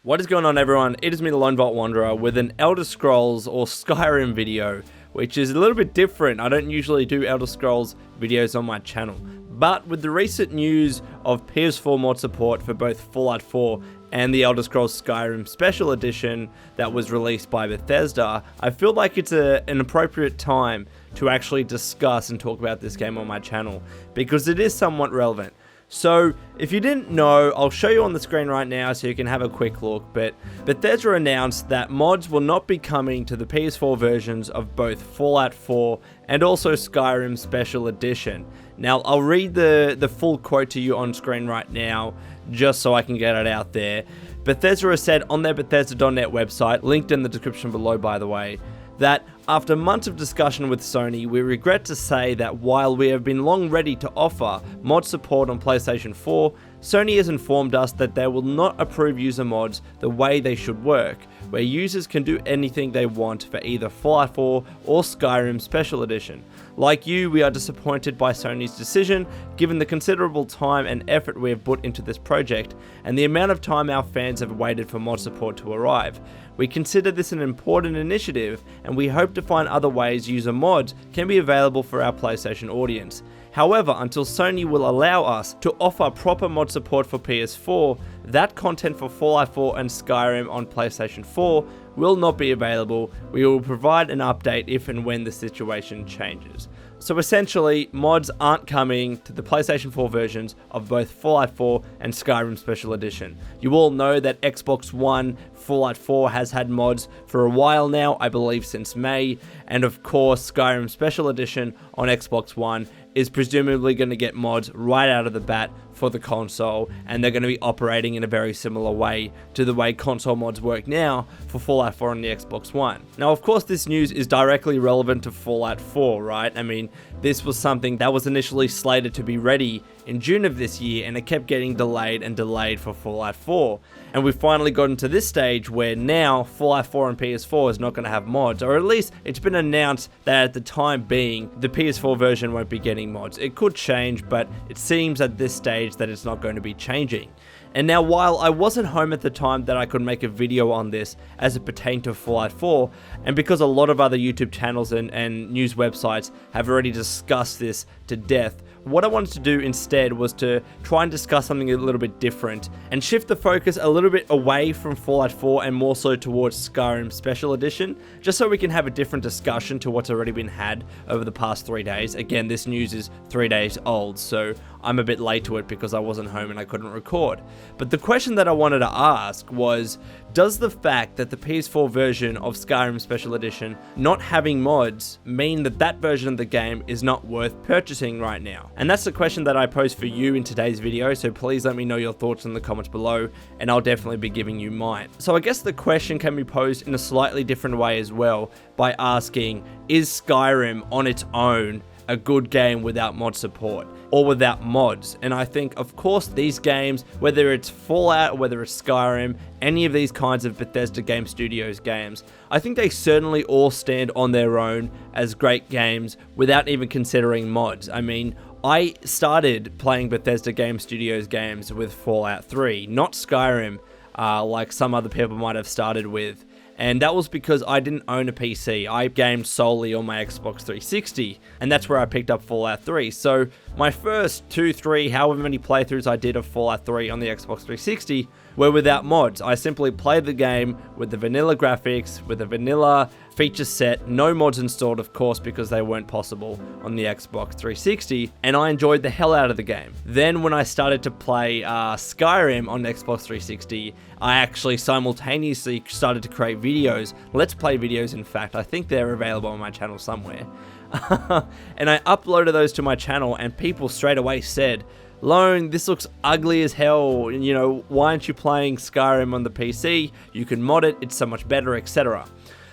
What is going on, everyone? It is me, the Lone Vault Wanderer, with an Elder Scrolls or Skyrim video, which is a little bit different. I don't usually do Elder Scrolls videos on my channel, but with the recent news of PS4 mod support for both Fallout 4 and the Elder Scrolls Skyrim Special Edition that was released by Bethesda, I feel like it's an appropriate time to actually discuss and talk about this game on my channel, because it is somewhat relevant. So, if you didn't know, I'll show you on the screen right now so you can have a quick look, but Bethesda announced that mods will not be coming to the PS4 versions of both Fallout 4 and also Skyrim Special Edition. Now, I'll read the full quote to you on screen right now, just so I can get it out there. Bethesda has said on their Bethesda.net website, linked in the description below by the way, that after months of discussion with Sony, we regret to say that while we have been long ready to offer mod support on PlayStation 4, Sony has informed us that they will not approve user mods the way they should work, where users can do anything they want for either Fallout 4 or Skyrim Special Edition. Like you, we are disappointed by Sony's decision, given the considerable time and effort we have put into this project, and the amount of time our fans have waited for mod support to arrive. We consider this an important initiative, and we hope to find other ways user mods can be available for our PlayStation audience. However, until Sony will allow us to offer proper mod support for PS4, that content for Fallout 4 and Skyrim on PlayStation 4 will not be available. We will provide an update if and when the situation changes. So essentially, mods aren't coming to the PlayStation 4 versions of both Fallout 4 and Skyrim Special Edition. You all know that Xbox One Fallout 4 has had mods for a while now, I believe since May, and of course Skyrim Special Edition on Xbox One is presumably going to get mods right out of the bat for the console, and they're going to be operating in a very similar way to the way console mods work now for Fallout 4 on the Xbox One. Now, of course, this news is directly relevant to Fallout 4, right? I mean, this was something that was initially slated to be ready in June of this year, and it kept getting delayed and delayed for Fallout 4. And we've finally gotten to this stage where now Fallout 4 on PS4 is not going to have mods, or at least it's been announced that at the time being, the PS4 version won't be getting mods. It could change, but it seems at this stage that it's not going to be changing. And now, while I wasn't home at the time that I could make a video on this as it pertained to Fallout 4, and because a lot of other YouTube channels and news websites have already discussed this to death, what I wanted to do instead was to try and discuss something a little bit different and shift the focus a little bit away from Fallout 4 and more so towards Skyrim Special Edition, just so we can have a different discussion to what's already been had over the past 3 days. Again, this news is 3 days old, so I'm a bit late to it because I wasn't home and I couldn't record. But the question that I wanted to ask was, does the fact that the PS4 version of Skyrim Special Edition not having mods mean that that version of the game is not worth purchasing right now? And that's the question that I posed for you in today's video, so please let me know your thoughts in the comments below, and I'll definitely be giving you mine. So I guess the question can be posed in a slightly different way as well, by asking, is Skyrim on its own a good game without mod support or without mods? And I think, of course, these games, whether it's Fallout, whether it's Skyrim, any of these kinds of Bethesda Game Studios games, I think they certainly all stand on their own as great games without even considering mods. I mean, I started playing Bethesda Game Studios games with Fallout 3, not Skyrim, like some other people might have started with. And that was because I didn't own a PC. I gamed solely on my Xbox 360, and that's where I picked up Fallout 3. So my first 2, 3, however many playthroughs I did of Fallout 3 on the Xbox 360 were without mods. I simply played the game with the vanilla graphics, with the vanilla feature set, no mods installed, of course, because they weren't possible on the Xbox 360, and I enjoyed the hell out of the game. Then when I started to play Skyrim on Xbox 360, I actually simultaneously started to create videos, let's play videos in fact. I think they're available on my channel somewhere. And I uploaded those to my channel, and people straight away said, "Lone, this looks ugly as hell, you know, why aren't you playing Skyrim on the PC? You can mod it, it's so much better, etc."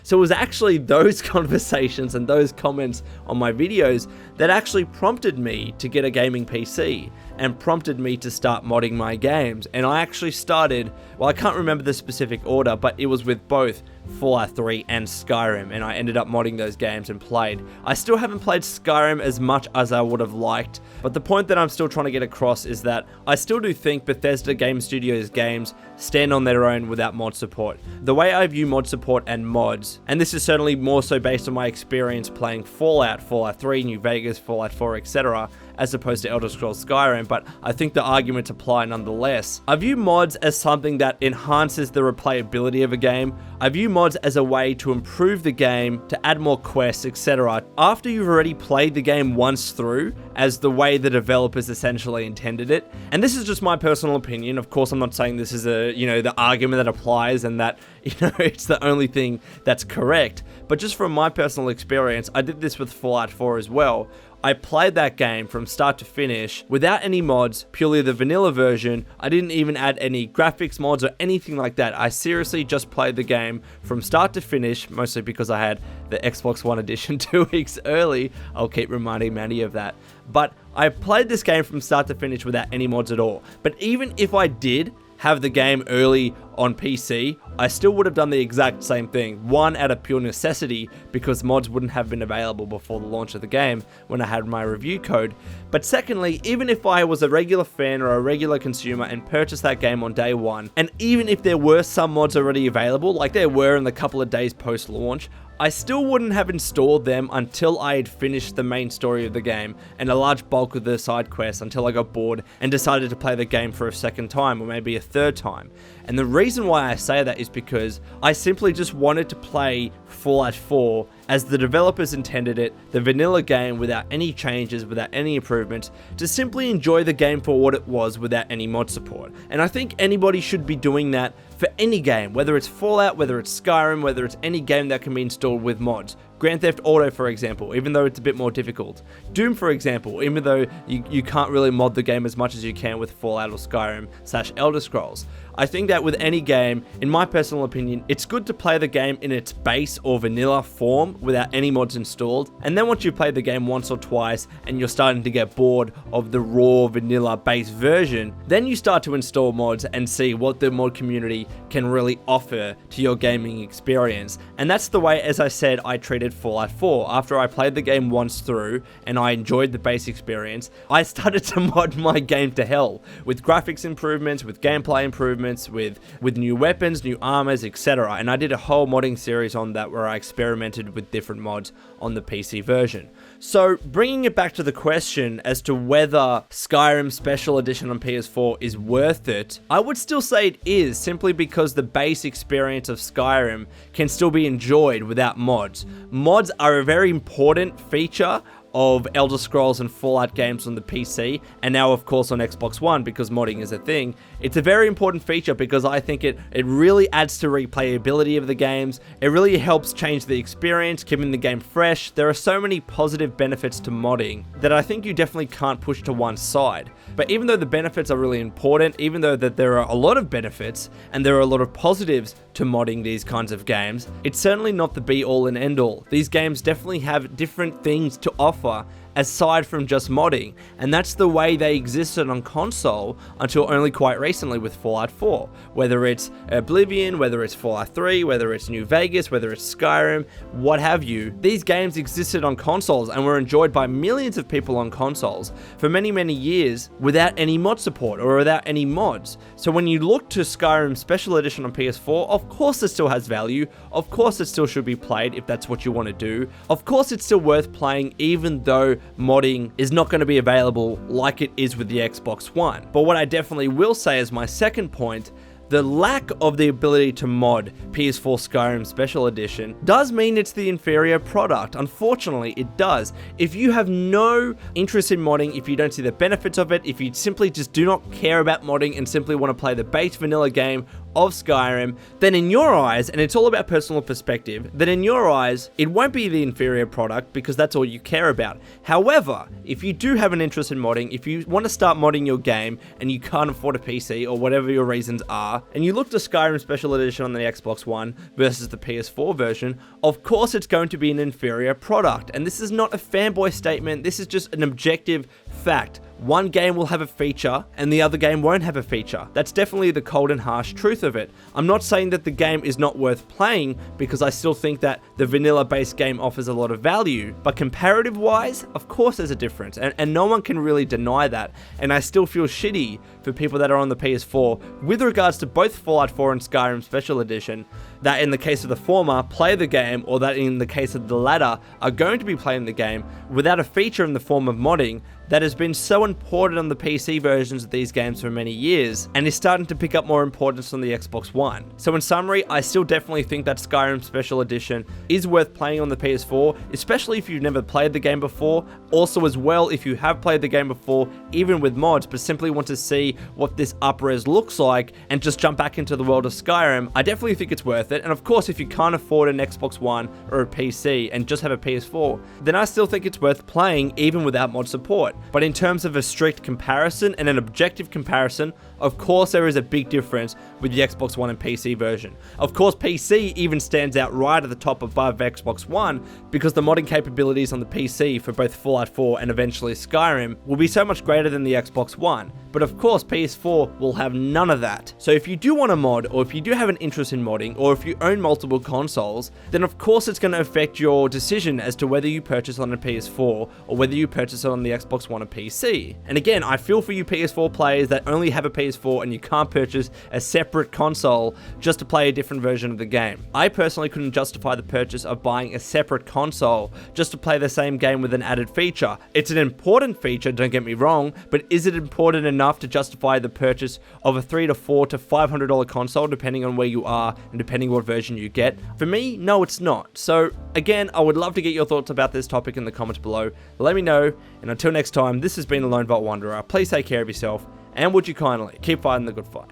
So it was actually those conversations and those comments on my videos that actually prompted me to get a gaming PC and prompted me to start modding my games. And I actually started, well, I can't remember the specific order, but it was with both Fallout 3 and Skyrim, and I ended up modding those games and played. I still haven't played Skyrim as much as I would have liked, but the point that I'm still trying to get across is that I still do think Bethesda Game Studios games stand on their own without mod support. The way I view mod support and mods, and this is certainly more so based on my experience playing Fallout, Fallout 3, New Vegas, Fallout 4, etc., as opposed to Elder Scrolls Skyrim, but I think the arguments apply nonetheless. I view mods as something that enhances the replayability of a game. I view mods as a way to improve the game, to add more quests, etc. after you've already played the game once through, as the way the developers essentially intended it. And this is just my personal opinion. Of course, I'm not saying this is the argument that applies and that, it's the only thing that's correct. But just from my personal experience, I did this with Fallout 4 as well. I played that game from start to finish without any mods, purely the vanilla version. I didn't even add any graphics mods or anything like that. I seriously just played the game from start to finish, mostly because I had the Xbox One edition 2 weeks early. I'll keep reminding Manny of that. But I played this game from start to finish without any mods at all. But even if I did have the game early on PC, I still would have done the exact same thing. One, out of pure necessity, because mods wouldn't have been available before the launch of the game when I had my review code. But secondly, even if I was a regular fan or a regular consumer and purchased that game on day one, and even if there were some mods already available, like there were in the couple of days post-launch, I still wouldn't have installed them until I had finished the main story of the game and a large bulk of the side quests, until I got bored and decided to play the game for a second time or maybe a third time. And the reason why I say that is because I simply just wanted to play Fallout 4 as the developers intended it, the vanilla game without any changes, without any improvements, to simply enjoy the game for what it was without any mod support. And I think anybody should be doing that for any game, whether it's Fallout, whether it's Skyrim, whether it's any game that can be installed with mods. Grand Theft Auto, for example, even though it's a bit more difficult. Doom, for example, even though you can't really mod the game as much as you can with Fallout or Skyrim / Elder Scrolls. I think that with any game, in my personal opinion, it's good to play the game in its base or vanilla form without any mods installed. And then once you play the game once or twice and you're starting to get bored of the raw vanilla base version, then you start to install mods and see what the mod community can really offer to your gaming experience. And that's the way, as I said, I treated Fallout 4. After I played the game once through and I enjoyed the base experience, I started to mod my game to hell with graphics improvements, with gameplay improvements, with new weapons, new armors, etc. And I did a whole modding series on that where I experimented with different mods on the PC version. So bringing it back to the question as to whether Skyrim Special Edition on PS4 is worth it, I would still say it is, simply because the base experience of Skyrim can still be enjoyed without mods. Mods are a very important feature of Elder Scrolls and Fallout games on the PC, and now of course on Xbox One, because modding is a thing. It's a very important feature because I think it really adds to replayability of the games. It really helps change the experience, keeping the game fresh. There are so many positive benefits to modding that I think you definitely can't push to one side. But even though the benefits are really important, even though that there are a lot of benefits and there are a lot of positives to modding these kinds of games, it's certainly not the be-all and end-all. These games definitely have different things to offer aside from just modding, and that's the way they existed on console until only quite recently with Fallout 4. Whether it's Oblivion, whether it's Fallout 3, whether it's New Vegas, whether it's Skyrim, what have you, these games existed on consoles and were enjoyed by millions of people on consoles for many, many years without any mod support or without any mods. So when you look to Skyrim Special Edition on PS4, of course it still has value, of course it still should be played if that's what you want to do, of course it's still worth playing even though modding is not going to be available like it is with the Xbox One. But what I definitely will say as my second point, the lack of the ability to mod PS4 Skyrim Special Edition does mean it's the inferior product. Unfortunately, it does. If you have no interest in modding, if you don't see the benefits of it, if you simply just do not care about modding and simply want to play the base vanilla game of Skyrim, then in your eyes, and it's all about personal perspective, then in your eyes, it won't be the inferior product because that's all you care about. However, if you do have an interest in modding, if you want to start modding your game and you can't afford a PC or whatever your reasons are, and you look to Skyrim Special Edition on the Xbox One versus the PS4 version, of course it's going to be an inferior product. And this is not a fanboy statement, this is just an objective fact. one game will have a feature and the other game won't have a feature. That's definitely the cold and harsh truth of it. I'm not saying that the game is not worth playing, because I still think that the vanilla based game offers a lot of value, but comparative wise, of course there's a difference, and no one can really deny that, and I still feel shitty for people that are on the PS4 with regards to both Fallout 4 and Skyrim Special Edition, that in the case of the former, play the game, or that in the case of the latter, are going to be playing the game without a feature in the form of modding that has been so important on the PC versions of these games for many years, and is starting to pick up more importance on the Xbox One. So in summary, I still definitely think that Skyrim Special Edition is worth playing on the PS4, especially if you've never played the game before. Also as well, if you have played the game before, even with mods, but simply want to see what this up-res looks like and just jump back into the world of Skyrim, I definitely think it's worth it. And of course, if you can't afford an Xbox One or a PC and just have a PS4, then I still think it's worth playing even without mod support. But in terms of a strict comparison and an objective comparison, of course there is a big difference with the Xbox One and PC version. Of course, PC even stands out right at the top above Xbox One, because the modding capabilities on the PC for both Fallout 4 and eventually Skyrim will be so much greater than the Xbox One. But of course, PS4 will have none of that. So if you do want to mod, or if you do have an interest in modding, or if you own multiple consoles, then of course it's going to affect your decision as to whether you purchase on a PS4 or whether you purchase it on the Xbox One or PC. And again, I feel for you PS4 players that only have a PS4 and you can't purchase a separate console just to play a different version of the game. I personally couldn't justify the purchase of buying a separate console just to play the same game with an added feature. It's an important feature, don't get me wrong, but is it important enough to justify the purchase of a $300 to $400 to $500 console depending on where you are and depending what version you get? For me, no, it's not. So again, I would love to get your thoughts about this topic in the comments below. Let me know, and until next time, this has been the Lone Vault Wanderer. Please take care of yourself, and would you kindly keep fighting the good fight.